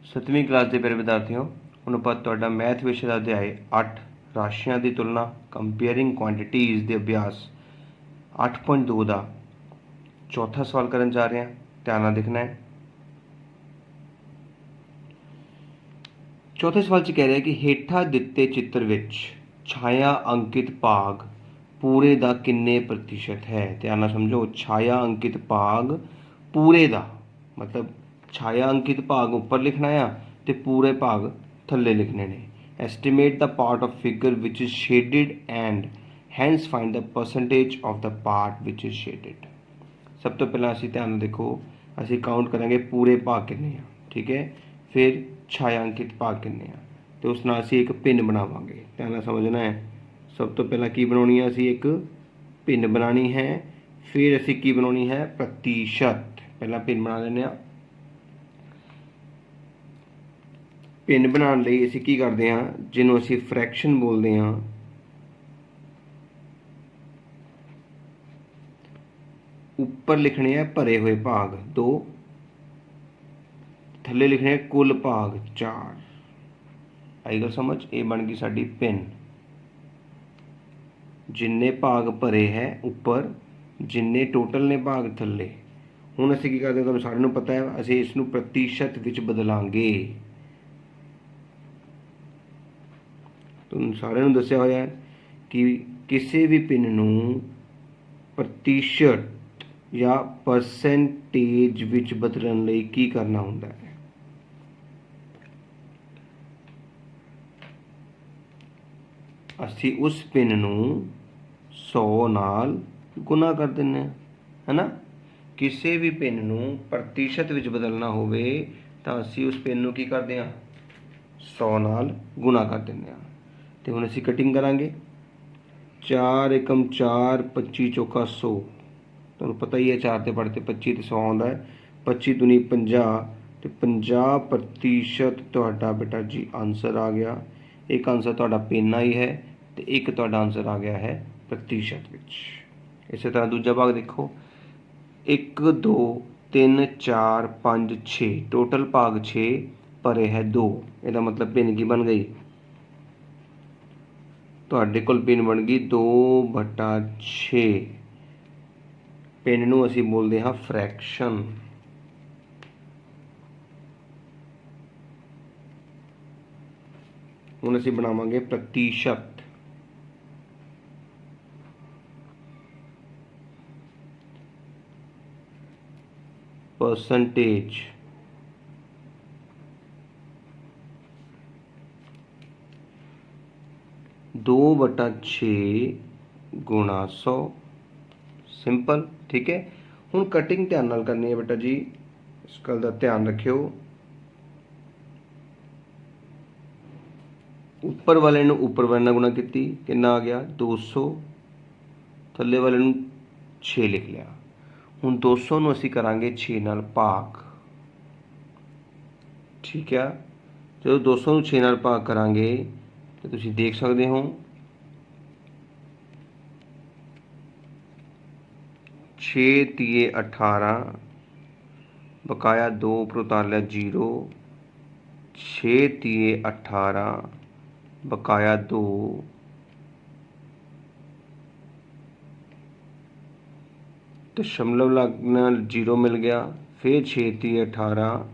7ਵੀਂ class ਦੇ ਪਿਆਰੇ ਵਿਦਿਆਰਥੀਓ, ਹੁਣ ਆਪਾਂ ਤੁਹਾਡਾ ਮੈਥ ਵਿਸ਼ੇ ਦਾ ਅਧਿਆਇ 8 ਰਾਸ਼ੀਆਂ ਦੀ ਤੁਲਨਾ ਕੰਪੇਅਰਿੰਗ ਕੁਆਂਟੀਟੀਜ਼ ਦੇ ਅਭਿਆਸ 8.2 ਦਾ ਚੌਥਾ ਸਵਾਲ ਕਰਨ ਜਾ ਰਹੇ ਹਾਂ। ਧਿਆਨ ਨਾਲ ਦੇਖਣਾ ਹੈ। ਚੌਥੇ ਸਵਾਲ 'ਚ ਕਹਿ ਰਿਹਾ ਕਿ ਹੇਠਾਂ ਦਿੱਤੇ ਚਿੱਤਰ ਵਿੱਚ ਛਾਇਆ ਅੰਕਿਤ ਭਾਗ ਪੂਰੇ ਦਾ ਕਿੰਨੇ ਪ੍ਰਤੀਸ਼ਤ ਹੈ। ਧਿਆਨ ਨਾਲ ਸਮਝੋ, ਛਾਇਆ ਅੰਕਿਤ ਭਾਗ ਪੂਰੇ ਦਾ मतलब छाया अंकित भाग उपर लिखना है तो पूरे भाग थले लिखने ने। Estimate the part of figure which is shaded and hence find the percentage of the part which is shaded. सब तो पहला असी ध्यान देखो, असी काउंट करेंगे पूरे भाग कितने हैं, ठीक है। फिर छायांकित भाग कितने हैं तो उस नाल असी एक पिन बनावांगे। ध्यान समझना है। सब तो पहला की बनानी है, असी एक पिन बनानी है। फिर असी की बनानी है, प्रतिशत। पहला पिन बना लेने। पिन बनाने लई असीं की करते हैं, जिन्हों असीं फ्रैक्शन बोलते हैं, उपर लिखने हैं भरे हुए भाग 2, थले लिखने हैं कुल भाग 4। आई गल समझ। ये बन गई साडी पिन। जिन्ने भाग भरे है उपर, जिन्ने टोटल ने भाग थले। हुण असीं की करदे, तुहानूं सारिआं नूं पता है, असीं इस नूं प्रतिशत विच बदलांगे। तुहानूं सारिआं नूं दस्सिआ होइआ है कि किसी भी पिन नूं प्रतिशत या परसेंटेज विच बदलण लई की करना हुंदा है। असीं उस पिन नूं 100 नाल गुना कर दिंदे हैं, है ना। किसी भी पिन नूं प्रतिशत विच बदलना होवे तां असीं उस पिन नूं की करदे हां, 100 नाल गुना कर दिंदे हां। ते हुण असीं कटिंग करांगे। 4 एकम 4, 25 चौका 100। तुहानूं पता ही है, 4 ते पढ़ते 25 ते 100 आउंदा है। 25 दूनी 50 ते 50% तुहाडा बेटा जी आंसर आ गया। एक आंसर तुहाडा पिन आई है ते एक तुहाडा आंसर आ गया है प्रतिशत विच। इस तरह दूजा भाग देखो। 1 2 3 4 5 6 टोटल भाग 6 भरे है 2। इसका मतलब पिन की बन गई, तुहाडे कोल पिन बन गई 2/6। पिन नूं असीं बोलते हाँ फ्रैक्शन। हुण असीं बनावांगे प्रतिशत। परसेंटेज। दो बटा 6 गुणा 100। सिंपल, ठीक है। हुण कटिंग ध्यान नाल करनी है बेटा जी, इस गल का ध्यान रखियो। उपर वाले नूं उपर वाले नाल गुणा कीती, कितना आ गया 200। थल्ले वाले नूं 6 लिख लिया। हुण 200 नूं असीं करांगे 6 नाल भाग, ठीक है। जो 200 नूं 6 नाल भाग करांगे तो तुसीं देख सकते हो 6 तिए 18, बकाया 2 उपर उतार लिया 0। 6 तिए 18 बकाया 2, दशमलव लगना 0 मिल गया। फिर 6 तिए 18,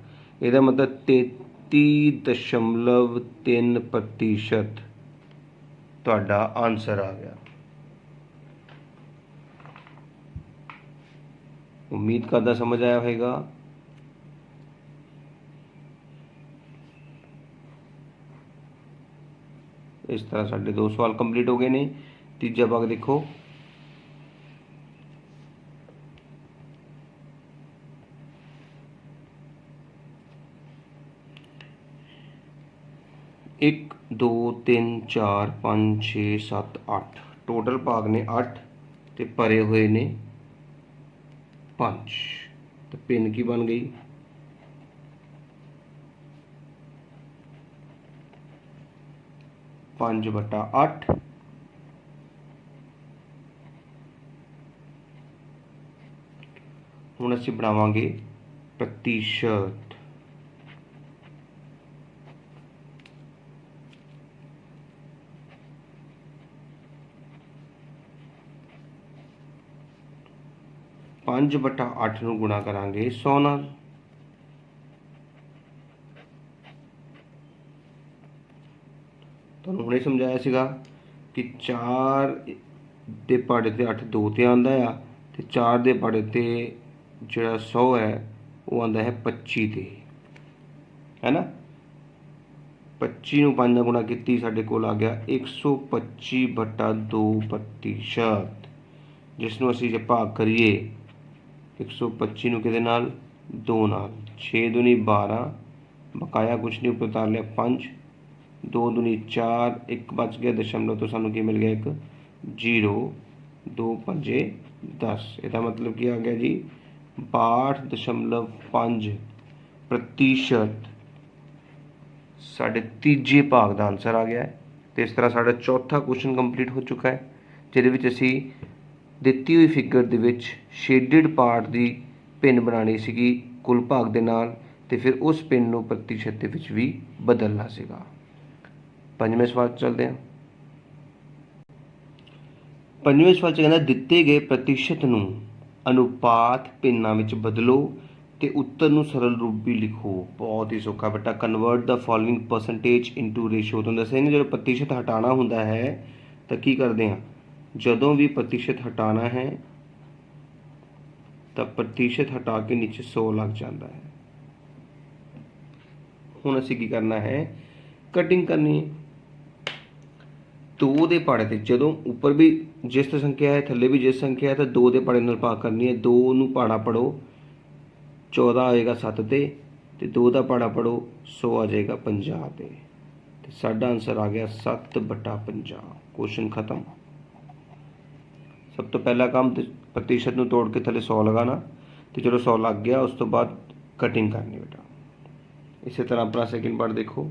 इसका मतलब 33.3% तुहाडा आंसर आ गया। उम्मीद करदा समझ आया होगा। इस तरह साढ़े 2 सवाल कंप्लीट हो गए ने। तीजा भाग देखो। एक 2 3 4 5 6 7 8 टोटल भाग ने 8 ते भरे हुए ने 5। तो पिन की बन गई 5/8। हुण असीं बनावांगे प्रतिशत। 5/8 ਨੂੰ ਗੁਣਾ ਕਰਾਂਗੇ 100 ਨਾਲ। ਤੁਹਾਨੂੰ ਹੁਣੇ ਸਮਝਾਇਆ ਸੀਗਾ ਕਿ 4 ਦੇ ਪਹਾੜੇ ਤੇ 8 2 ਤੇ ਆਉਂਦਾ ਆ, ਤੇ 4 ਦੇ ਪਹਾੜੇ ਤੇ ਜਿਹੜਾ 100 ਹੈ ਉਹ ਆਉਂਦਾ ਹੈ 25 ਤੇ, ਹੈ ਨਾ। 25 ਨੂੰ 5 ਨਾਲ ਗੁਣਾ ਕੀਤੀ, ਸਾਡੇ ਕੋਲ ਆ ਗਿਆ 125/2%, ਜਿਸ ਨੂੰ ਅਸੀਂ ਜੇ ਭਾਗ ਕਰੀਏ 125 ਨੂੰ ਕਿਹਦੇ ਨਾਲ, 2 ਨਾਲ। 6 दूनी 12, ਬਕਾਇਆ ਕੁਛ ਨਹੀਂ, ਉੱਪਰ ਉਤਾਰ ਲਿਆ 5, 2 दूनी 4, 1 बच गया दशमलव तो सानू की मिल गया एक 0, 2 पंजे 10। इसका मतलब क्या आ गया जी 62.5% साढ़े तीजे भाग का आंसर आ गया है। तो इस तरह साढ़ा चौथा क्वेश्चन कंप्लीट हो चुका है, जिहदे असी दिती हुई फिगर दे विच शेडिड पार्ट की पिन बनानी सीगी कुल भाग दे नाल, ते फिर उस पिन नूं प्रतिशत दे विच भी बदलना सीगा। पंजवें सवाल चलते हैं। पंजवें सवाल कहना दिते गए प्रतिशत नूं अनुपात पिन्नां विच बदलो ते उत्तर नूं सरल रूप भी लिखो। बहुत ही सौखा बेटा, convert the following percentage into ratio. तो दस्सिया नहीं, जो प्रतिशत हटाना हुंदा है तो की करते हैं, जदों भी प्रतिशत हटाना है तो प्रतिशत हटा के नीचे 100 लग जाता है। हुण असीं की करना है, कटिंग करनी है। 2 दे पहाड़े ते जदों उपर भी जिस संख्या है थल्ले भी जिस संख्या है, तो 2 दे पहाड़े नाल भाग करनी है। 2 नूं पहाड़ा पढ़ो 14 आएगा 7 ते 2 का पहाड़ा पढ़ो 100 आ जाएगा 50 ते। साडा आंसर आ गया 7/50। क्वेश्चन खत्म। सब तो पहला काम प्रतिशत नूं तोड़ के थले 100 लगाना, तो चलो 100 लग गया, उस तो बाद कटिंग करनी बेटा। इसी तरह अपना सेकंड पार्ट देखो,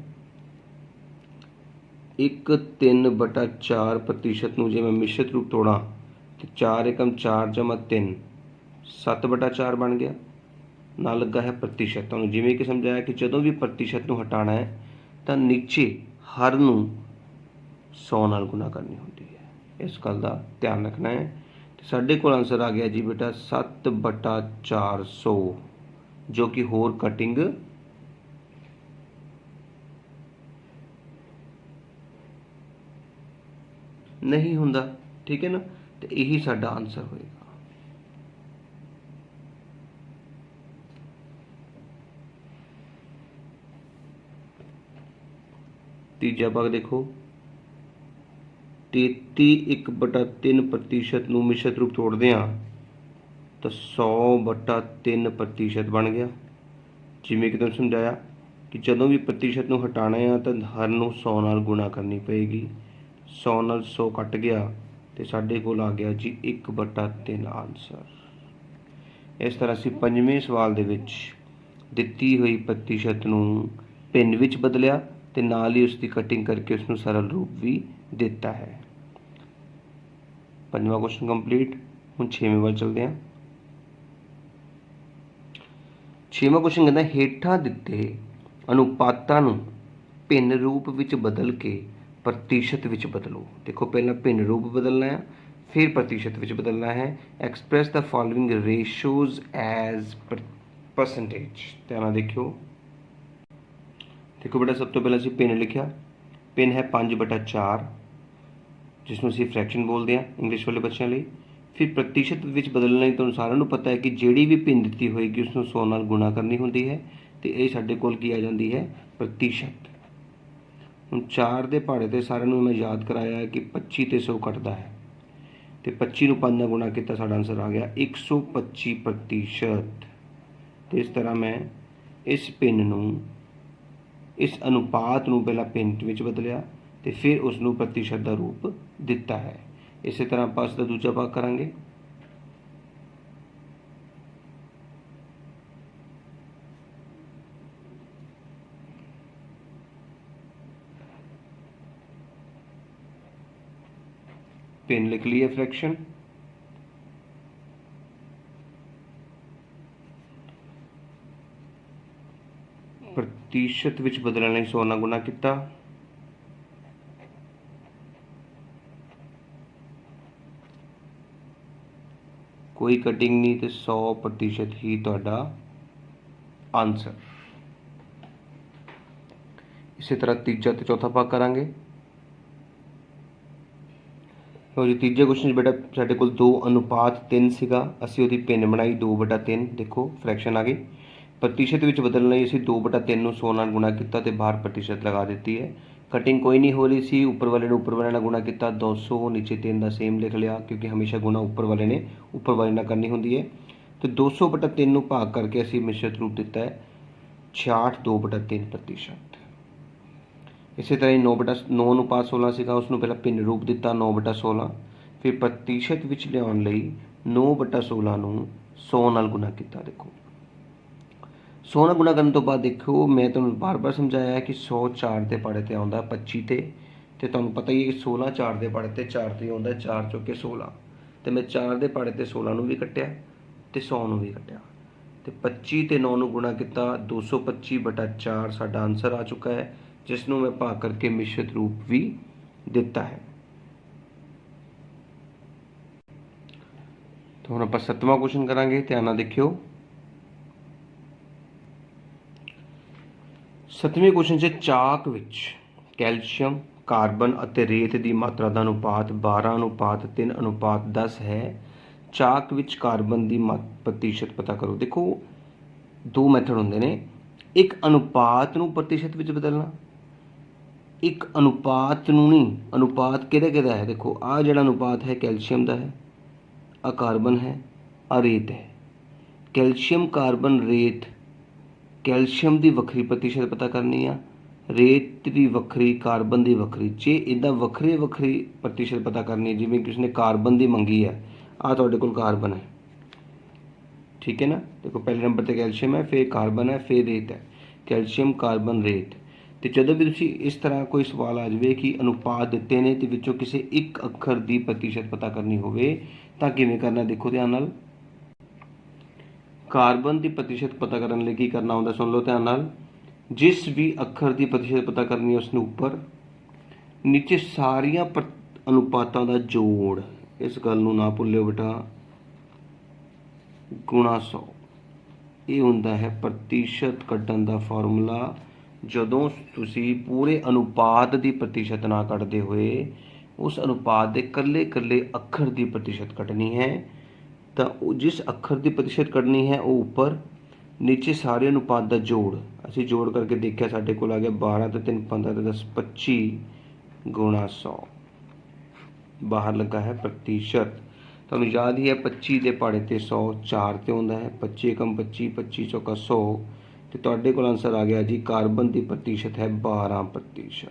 1 3/4% नूं जे मैं मिश्रित रूप तोड़ा तो 4 एकम 4 जमा 3 7/4 बन गया। ना लगा है प्रतिशत। तो जिमें कि समझाया कि जदों भी प्रतिशत नूं हटाना है तो नीचे हर नूं 100 नाल गुना करनी होती है। इस गल का ध्यान रखना है। तो साढ़े को आंसर आ गया जी बेटा 7/400, जो कि होर कटिंग नहीं हुंदा। ठीक है ना, तो यही साडा आंसर होएगा। तीजा भाग देखो, 33.1% नूं मिश्रित रूप तोड़ते हैं तो 100/3% बन गया। जिमें कि तुम समझाया कि जदों भी प्रतिशत नूं हटाना है तो हर नूं 100 नाल गुणा करनी पेगी। 100 नाल 100 कट गया तो साढ़े कोल आ गया जी 1/3 आंसर। इस तरह असीं पंजवें सवाल दे विच दिती हुई प्रतिशत नूं पिन विच बदलिया ते नाल ही उसकी कटिंग करके उसनूं सरल रूप भी दिता है। पंजवा क्वेश्चन कंप्लीट। हुण छेवें वाल चलते हैं। छेवां क्वेश्चन कहता है हेठां दिते अनुपातां नूं भिन्न रूप विच बदल के प्रतिशत विच बदलो। देखो पहला भिन्न रूप बदलना है, फिर प्रतिशत विच बदलना है। Express the following ratios as percentage. ध्यान देखियो, देखो बेटा सब तो पहले असीं पिन लिखा। पिन है 5/4, जिसनूं असीं फ्रैक्शन बोलते हैं इंग्लिश वाले बच्चों लिए। फिर प्रतिशत विच बदलने लई तुहानूं सारिआं नूं पता है कि जिहड़ी भी पिन दित्ती होएगी उसनूं 100 नाल गुणा करनी हुंदी है, तो ये साडे कोल की आ जाती है प्रतिशत। हुण 4 दे पहाड़े ते सारिआं नूं मैं याद कराया है कि 25 ते 100 कटदा है, तो 25 नूं 5 नाल गुणा किया, साडा आंसर आ गया 125%। तो इस तरह मैं इस पिन नूं इस अनुपात नूं पहला पिन विच बदलिया तो फिर उसनूं प्रतिशत का रूप दिता है। इस तरह आपां इसदा दूजा भाग करांगे। पिन लिख लिए फ्रैक्शन, प्रतिशत विच बदलने लई 100 नाल गुणा किया, कोई कटिंग नहीं, तो 100% ही तुहाडा आंसर। इसी तरह तीजा तो चौथा भाग करांगे। तो जी तीजे क्वेश्चन बेटा साडे कोल 2:3 सीगा, असीं उहदी पिन बनाई 2/3। देखो फ्रैक्शन आ गई, प्रतिशत विच बदलण लई असीं 2/3 नूं 100 नाल गुणा किया तो बाहर प्रतिशत लगा दी है। कटिंग कोई नहीं हो रही सी, उपर वाले ने उपर वाले नाल गुणा किया 200, नीचे 3 का सेम लिख लिया क्योंकि हमेशा गुणा उपर वाले ने उपर वाले नाल करनी होंदी है। तो 200/3 नूं भाग करके असीं मिश्रित रूप दिता है 66 2/3%। इसी तरह 9 ਨੂੰ ਪਾ 16 ਸੀਗਾ, उसनूं पहला भिन्न रूप दिता 9/16, फिर प्रतिशत विच लियाउण लई 9/16 ਨੂੰ 100 ਨਾਲ गुणा किया। देखो 100 ਨਾਲ गुणा करने तो बाद देखो मैं तुहानूं बार बार समझाया है कि 100 4 ਦੇ ਪਾੜੇ ਤੇ ਆਉਂਦਾ 25 ਤੇ ਤੁਹਾਨੂੰ पता ही है कि 16 4 ਦੇ ਪਾੜੇ ਤੇ 4 ਤੇ ਆਉਂਦਾ 4 ਚੌਕੇ 16 ਤੇ मैं 4 ਦੇ ਪਾੜੇ ਤੇ 16 ਨੂੰ ਵੀ ਕੱਟਿਆ ਤੇ 100 ਨੂੰ ਵੀ ਕੱਟਿਆ ਤੇ 25 ਤੇ 9 ਨੂੰ गुणा किया 225/4 ਸਾਡਾ आंसर आ चुका है, जिसनों मैं भाग करके मिश्रित रूप भी दिता है। तो हम आप 7वां क्वेश्चन करांगे, ध्यान नाल देखियो। 7वें क्वेश्चन से चाक विच कैल्शियम कार्बन ਅਤੇ रेत की मात्रा का अनुपात 12:3:10 है। चाक विच कार्बन की प्रतिशत पता करो। देखो दो मैथड होंदे ने, एक अनुपात नूं प्रतिशत विच बदलना, एक अनुपात नूं नहीं। अनुपात किहदा है, देखो आ जिहड़ा अनुपात है कैल्शियम का है, आ कार्बन है, आ रेत है। कैल्शियम कार्बन रेत, कैल्शियम की वक्री प्रतिशत पता करनी आ, रेत की वक्री, कार्बन की वक्री। जे इदा वक्रे वक्री प्रतिशत पता करनी है, जिवें किसी ने कार्बन की मंगी है, आ तुहाडे कोल कार्बन है, ठीक है ना। देखो पहले नंबर पर कैल्शियम है, फिर कार्बन है, फिर रेत है। कैल्शियम कार्बन रेत। तो जदों भी तुसीं इस तरह कोई सवाल आ जाए कि अनुपात दिते ने ते विचों किसी एक अखर की प्रतिशत पता करनी होवे तां किवें करना, देखो ध्यान नाल। कार्बन की प्रतिशत पता करने लई की करना होंदा, सुन लो ध्यान नाल। जिस भी अखर की प्रतिशत पता करनी है उसनूं उपर, नीचे सारियां अनुपातां दा जोड़, इस गल नूं ना भुल्लिओ बेटा, गुणा 100। ये हुंदा है प्रतिशत कड्ढण दा फार्मूला। जदों तुसी पूरे अनुपात की प्रतिशत ना कढ़ते हुए उस अनुपात के कल्ले कल्ले अखर की प्रतिशत कढ़नी है, तो जिस अखर की प्रतिशत कढ़नी है वो उपर, नीचे सारे अनुपात का जोड़। असी जोड़ करके देखा, साढ़े को आ गया 12 तो 3 15 तो 10 25 गुणा 100। बाहर लगा है प्रतिशत। तो याद ही है 25 के पाड़े ते 100, 4 ते होंदा है 25 एकम 25, 25 चौका 100। तो तुहाडे कोल आंसर आ गया जी, कार्बन की प्रतिशत है 12%।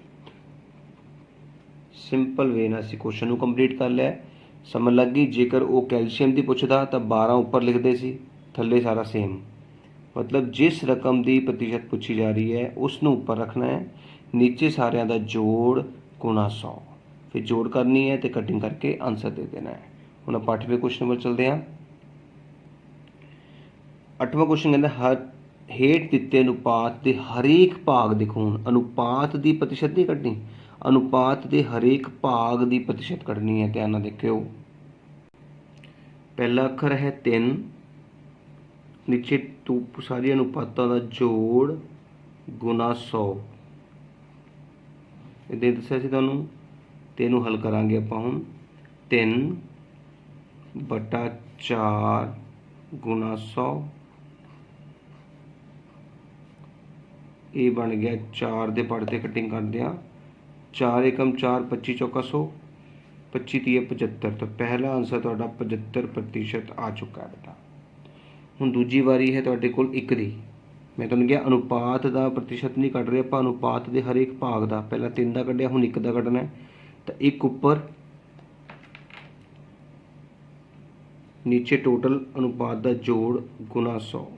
सिंपल वे नाल असीं क्वेश्चन नूं कंप्लीट कर लिया। समझ लग गई। जेकर वो कैल्शियम की पुछदा तो 12 उपर लिखते सी, थल्ले सारा सेम। मतलब जिस रकम की प्रतिशत पूछी जा रही है उसनूं उपर रखना है, नीचे सारिਆਂ ਦਾ जोड़ गुणा 100, फिर जोड़ करनी है तो कटिंग करके आंसर दे देना है। हुण आप 8वें क्वेश्चन पर चलते हैं। 8वां क्वेश्चन कहता हर हेठ दिते अनुपात के हरेक भाग, देखो हुण अनुपात की प्रतिशत नहीं कढ़नी, अनुपात के हरेक भाग की प्रतिशत कढ़नी है। ध्यान नाल देखियो। पहला अखर है 3, नीचे तो सारी अनुपातों का जोड़ गुणा 100। इदां दस्सिया सी तुहानूं, ते इहनूं हल करांगे आपां हुण। 3/4 गुणा 100, ये बन गया 4 के पढ़ के कटिंग करते हैं 4 एकम 4, 25 चौका 100, 25 30 75। तो पहला आंसर तुहाडा 75% आ चुका है बेटा। हुण दूजी वारी है तुहाडे कोल 1 दी। मैं तुहानूं कहा अनुपात का प्रतिशत नहीं कढ़ रहे आपां, अनुपात के हरेक भाग का। पहला 3 का कढ़िया, हुण 1 का कढ़ना है। तो 1 उपर, नीचे टोटल अनुपात का जोड़ गुणा 100।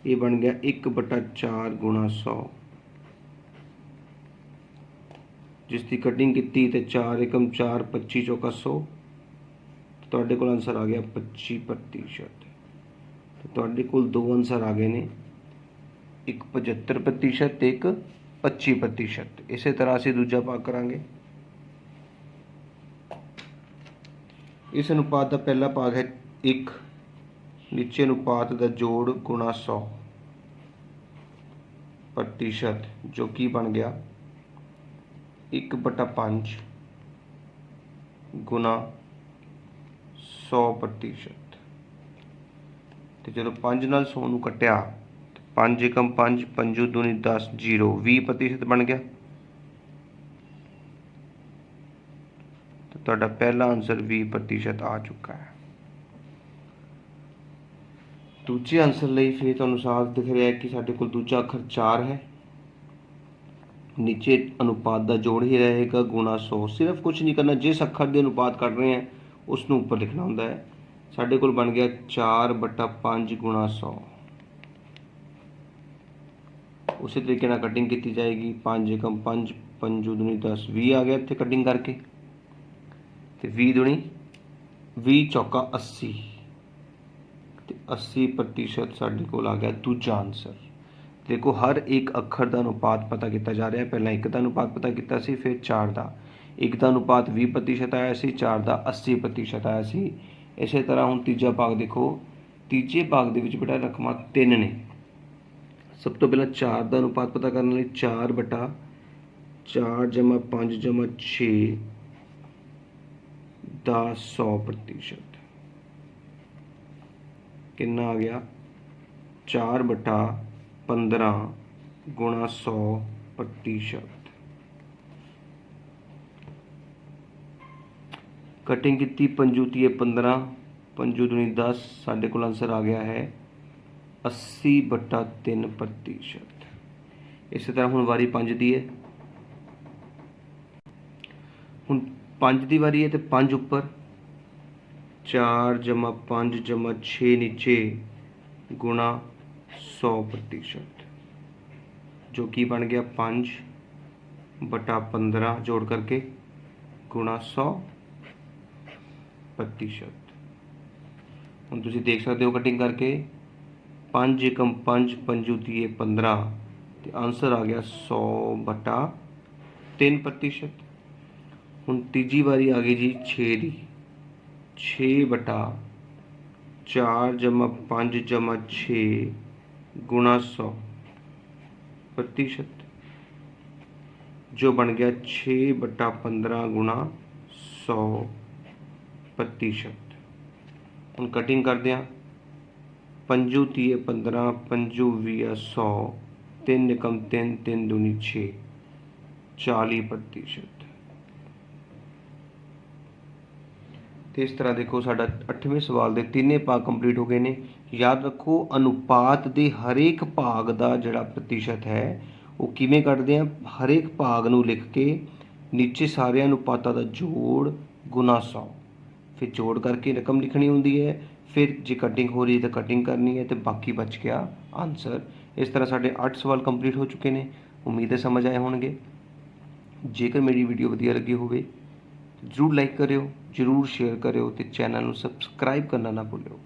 ये बन गया 1/4 गुणा 100, जिसकी कटिंग की तो 4 एकम 4, 25 चौका 100। तुहाडे कोल आंसर आ गया 25%। तो तुहाडे कोल दो आंसर आ गए ने, एक 75%, एक 25%। इस तरह असीं दूजा भाग करांगे। इस अनुपात का पहला भाग है 1, नीचे अनुपात का जोड़ गुणा 100%, जो कि बन गया 1/5 गुणा 100%। तो जो 5 नाल 100 नूं कट्टिया, 5 एकम 5, 5 दूनी 10, 0, 20% बन गया। तो तुहाडा पहला आंसर 20% आ चुका है। दूजे आंसर ਲਈ फिर तुहानूं साफ दिख रहा है कि साडे कोल दूजा अखर 4 है, नीचे अनुपात का जोड़ ही रहेगा गुणा 100। सिर्फ कुछ नहीं करना, जिस अखर के अनुपात कट रहे हैं उसनों ऊपर लिखना होंदा है। साडे कोल बन गया 4/5 गुणा 100। उसी तरीके नाल कटिंग की जाएगी। 5 एकम 5, 5 दूनी 10, 20 आ गया इत्थे कटिंग करके। तो 20 दूनी 20 चौका 80, तो 80% साडे कोल आ गया दूजा आंसर। देखो हर एक अखर का अनुपात पता किया जा रहा है। पहला 1 का अनुपात पता किया सी, फिर 4 का। 1 का अनुपात 20% आया सी, 4 का 80% आया सी। इस तरह हुण तीजा भाग देखो, तीजे भाग दे विच बेटा रकमां 3 ने। सब तो पहला 4 का अनुपात पता करने लिए 4/4 जमा 5 जमा 6 का 100%। कितना आ गया 4/15 गुणा 100%। कटिंग की 5 तीए 15, 5 दूनी 10, साढ़े को आंसर आ गया है 80/3%। इस तरह हुण वारी 5 दी है। हुण 5 की वारी है तो 5 उपर, 4 जमा 5 जमा 6 नीचे गुणा 100%, जो कि बन गया 5/15 जोड़ करके गुणा 100%। हम तुम देख सकते हो कटिंग करके 5 एकम 5, 5 दिए 15, तो आंसर आ गया 100/3%। हम तीजी बारी आ गई जी 6 की, 6/4 जमा 5 जमा 6 गुणा 100%, जो बन गया 6/15 गुणा 100%। हम कटिंग करते हैं 5 तीए 15, 5 20 100, 3 एकम 3, 3 दूनी 6, 40%। तो इस तरह देखो साडा 8वें सवाल के तीने भाग कंप्लीट हो गए ने। याद रखो अनुपात के हरेक भाग का जिहड़ा प्रतिशत है वो किवें कढदे आ, हरेक भाग नूं लिख के नीचे सारे अनुपातां दा जोड़ गुना 100, फिर जोड़ करके रकम लिखनी होंदी है। फिर जे कटिंग हो रही है तो कटिंग करनी है, तो बाकी बच गया आंसर। इस तरह साढ़े 8 सवाल कंप्लीट हो चुके हैं। उम्मीद है समझ आए होंगे। जेकर मेरी वीडियो वधिया लगी होवे जरूर लाइक करियो, जरूर शेयर करियो, तो चैनल को सबसक्राइब करना ना भूलियो।